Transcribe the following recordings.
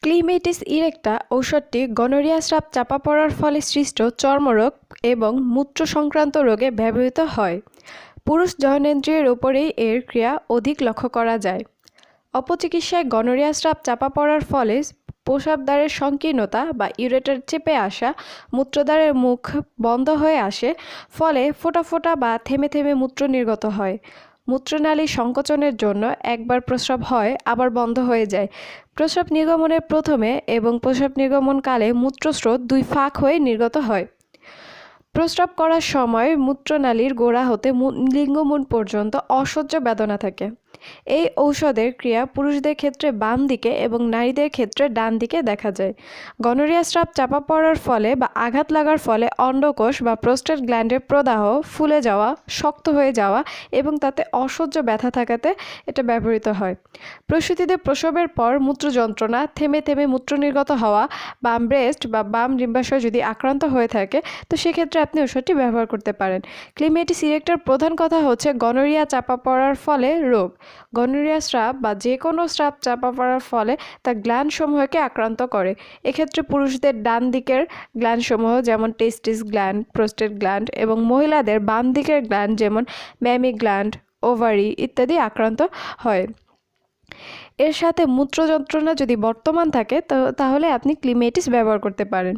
Clematis ইরেক্টা ঔষধটি gonorrhoea shrub চাপা পড়ার ফলে সৃষ্ট চর্মরোগ এবং মূত্র সংক্রান্ত রোগে ব্যবহৃত হয়। পুরুষ জননেন্দ্রিয়ের উপরেই এর ক্রিয়া অধিক লক্ষ্য করা যায়। অপচিকিৎসায় গনোরিয়া স্রাব চাপা পড়ার ফলে প্রস্রাবদ্বারের সংকীর্ণতা বা ইউরেটার চেপে আসা, মূত্রদ্বারের মুখ বন্ধ হয়ে আসে, ফলে ফোঁটা ফোঁটা বা থেমে থেমে মূত্র নির্গত হয়। মূত্রনালী সংকোচনের জন্য একবার প্রস্রাব হয় আবার বন্ধ হয়ে যায়। প্রস্রাব নির্গমনের প্রথমে এবং প্রস্রাব নির্গমনকালে মূত্রস্রোত দুই ফাঁক হয়ে নির্গত হয়। প্রস্রাব করার সময় মূত্রনালীর গোড়া হতে লিঙ্গমূল পর্যন্ত অসহ্য বেদনা থাকে। এই ঔষধের ক্রিয়া পুরুষদের ক্ষেত্রে বাম দিকে এবং নারীদের ক্ষেত্রে ডান দিকে দেখা যায়। গনোরিয়া স্রাব চাপা পড়ার ফলে বা আঘাত লাগার ফলে অন্ডকোষ বা প্রোস্টেট গ্ল্যান্ডের প্রদাহ ফুলে যাওয়া, শক্ত হয়ে যাওয়া এবং তাতে অসহ্য ব্যথা থাকাতে এটা ব্যবহৃত হয়। প্রসূতিতে প্রসবের পর মূত্র যন্ত্রণা, থেমে থেমে মূত্র নির্গত হওয়া, বাম ব্রেস্ট বা বাম ডিম্বাশয় যদি আক্রান্ত হয়ে থাকে তো সেক্ষেত্রে আপনি ওষুধটি ব্যবহার করতে পারেন। ক্লিমেটিস ইরেক্টার প্রধান কথা হচ্ছে গনোরিয়া চাপা পড়ার ফলে রোগ। গনোরিয়া স্রাব বা যে কোনো স্রাব চাপা পড়ার ফলে তা গ্ল্যান্ডসমূহকে আক্রান্ত করে। এক্ষেত্রে পুরুষদের ডান দিকের গ্ল্যান্ডসমূহ যেমন টেস্টিস গ্ল্যান্ড, প্রোস্টেট গ্ল্যান্ড এবং মহিলাদের বাম দিকের গ্ল্যান্ড যেমন ম্যামি গ্ল্যান্ড, ওভারি ইত্যাদি আক্রান্ত হয়। এর সাথে মূত্র যন্ত্রণা যদি বর্তমান থাকে তাহলে আপনি ক্লিমেটিস ব্যবহার করতে পারেন।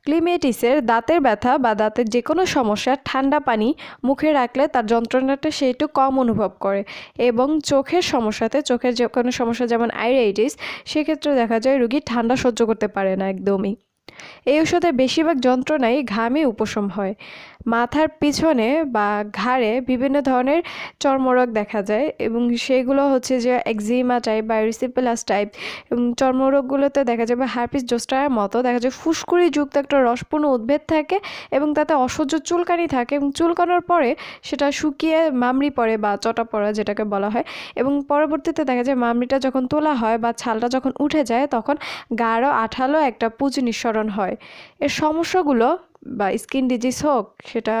ক্লিমেটিসের দাঁতের ব্যথা বা দাঁতের যে কোনো সমস্যা ঠান্ডা পানি মুখে রাখলে তার যন্ত্রণাটা সে একটু কম অনুভব করে, এবং চোখের সমস্যাতে, চোখের যে কোনো সমস্যা যেমন আইরাইটিস, সেক্ষেত্রে দেখা যায় রোগী ঠান্ডা সহ্য করতে পারে না একদমই। এই ওষুধের বেশিরভাগ যন্ত্রণাই ঘামে উপশম হয়। মাথার পিছনে বা ঘাড়ে বিভিন্ন ধরনের চর্মরোগ দেখা যায় এবং সেগুলো হচ্ছে যে একজিমা টাইপ বা এরিসিপেলাস টাইপ, এবং চর্মরোগগুলোতে দেখা যাবে হার্পিস জোস্টারের মতো দেখা যায় ফুসকুড়িযুক্ত একটা রসপূর্ণ উদ্ভিদ থাকে এবং তাতে অসহ্য চুলকানি থাকে, এবং চুলকানোর পরে সেটা শুকিয়ে মামড়ি পড়ে বা চটা পড়া যেটাকে বলা হয়, এবং পরবর্তীতে দেখা যায় মামড়িটা যখন তোলা হয় বা ছালটা যখন উঠে যায় তখন গাঢ় আঠালো একটা পুঁজ নিঃসরণ হয়। এর সমস্যাগুলো বা স্কিন ডিজিজ হোক, সেটা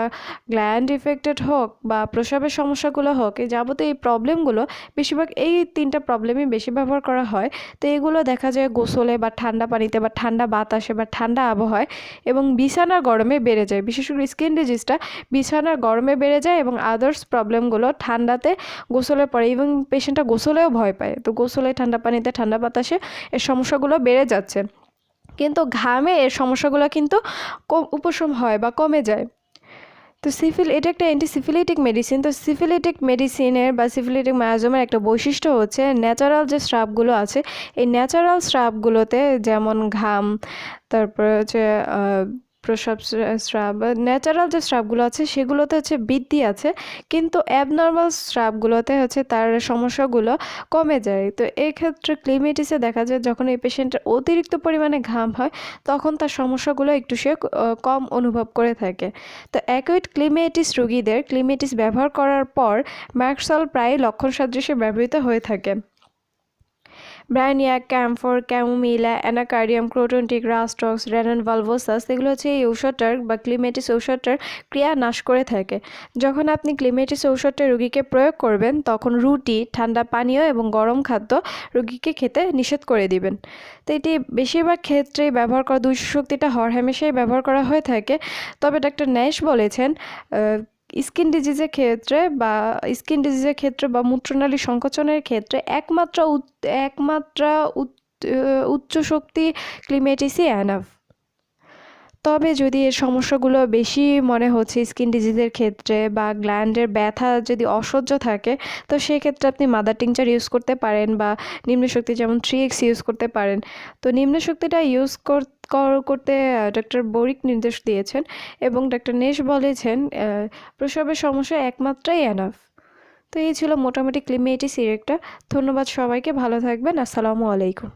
গ্ল্যান্ড ইফেক্টেড হোক বা প্রস্রাবের সমস্যাগুলো হোক, এই যাবতীয় এই প্রবলেমগুলো বেশিরভাগ এই তিনটা প্রবলেমই বেশি ব্যবহার করা হয়। তো এগুলো দেখা যায় গোসলে বা ঠান্ডা পানিতে বা ঠান্ডা বাতাসে বা ঠান্ডা আবহাওয়ায় এবং বিছানার গরমে বেড়ে যায়। বিশেষ করে স্কিন ডিজিজটা বিছানার গরমে বেড়ে যায় এবং আদার্স প্রবলেমগুলো ঠান্ডাতে গোসলের পরে, এবং পেশেন্টটা গোসলেও ভয় পায়, তো গোসলে ঠান্ডা পানিতে ঠান্ডা বাতাসে এর সমস্যাগুলো বেড়ে যাচ্ছে, কিন্তু ঘামে এর সমস্যাগুলো কিন্তু উপশম হয় বা কমে যায়। তো এটা একটা অ্যান্টিসিফিলিটিক মেডিসিন। তো সিফিলিটিক মেডিসিনের বা সিফিলিটিক মায়াজমের একটা বৈশিষ্ট্য হচ্ছে ন্যাচারাল যে স্রাবগুলো আছে, এই ন্যাচারাল স্রাবগুলোতে যেমন ঘাম, তারপরে হচ্ছে প্রস্রাব স্রাব, ন্যাচারাল যে স্রাবগুলো আছে সেগুলোতে হচ্ছে বৃদ্ধি আছে, কিন্তু অ্যাবনর্মাল স্রাবগুলোতে হচ্ছে তার সমস্যাগুলো কমে যায়। তো এই ক্ষেত্রে ক্লিমেটিসে দেখা যায় যখন এই পেশেন্টের অতিরিক্ত পরিমাণে ঘাম হয় তখন তার সমস্যাগুলো একটু সে কম অনুভব করে থাকে। তো অ্যাকুইট ক্লিমেটিস রোগীদের ক্লিমেটিস ব্যবহার করার পর ম্যাক্সল প্রায় লক্ষণ সাদৃশ্যে ব্যবহৃত হয়ে থাকে। ব্রাইনিয়া, ক্যামফোর, ক্যামোমিলা, অ্যানাকার্ডিয়াম, ক্রোটনটিক, রাস্টক্স, রেনান ভালভোসাস, এগুলো হচ্ছে এই ঔষধটার বা ক্লিমেটিস ঔষধটার ক্রিয়া নাশ করে থাকে। যখন আপনি ক্লিমেটিস ঔষধটা রোগীকে প্রয়োগ করবেন তখন রুটি, ঠান্ডা পানীয় এবং গরম খাদ্য রোগীকে খেতে নিষেধ করে দিবেন। তো এটি বেশিরভাগ ক্ষেত্রেই ব্যবহার করা, দুঃশক্তিটা হরহামেশাই ব্যবহার করা হয়ে থাকে। তবে ডাক্তার ন্যাশ বলেছেন স্কিন ডিজিজের ক্ষেত্রে বা মূত্রনালী সংকোচনের ক্ষেত্রে একমাত্রা উচ্চ শক্তি ক্লিমেটিসই এনাফ। তবে যদি এর সমস্যাগুলো বেশি মনে হচ্ছে স্কিন ডিজিজের ক্ষেত্রে বা গ্ল্যান্ডের ব্যথা যদি অসহ্য থাকে, তো সেক্ষেত্রে আপনি মাদার টিংচার ইউজ করতে পারেন বা নিম্নশক্তি যেমন 3x ইউজ করতে পারেন। তো নিম্নশক্তিটা ইউজ করতে ডক্টর বরিক নির্দেশ দিয়েছেন এবং ডক্টর নেশ বলেছেন প্রসবের সমস্যা একমাত্রাই এনাফ। তো এই ছিল মোটামুটি ক্লিমেটিস ইরেক্টা। ধন্যবাদ সবাইকে, ভালো থাকবেন। আসসালামু আলাইকুম।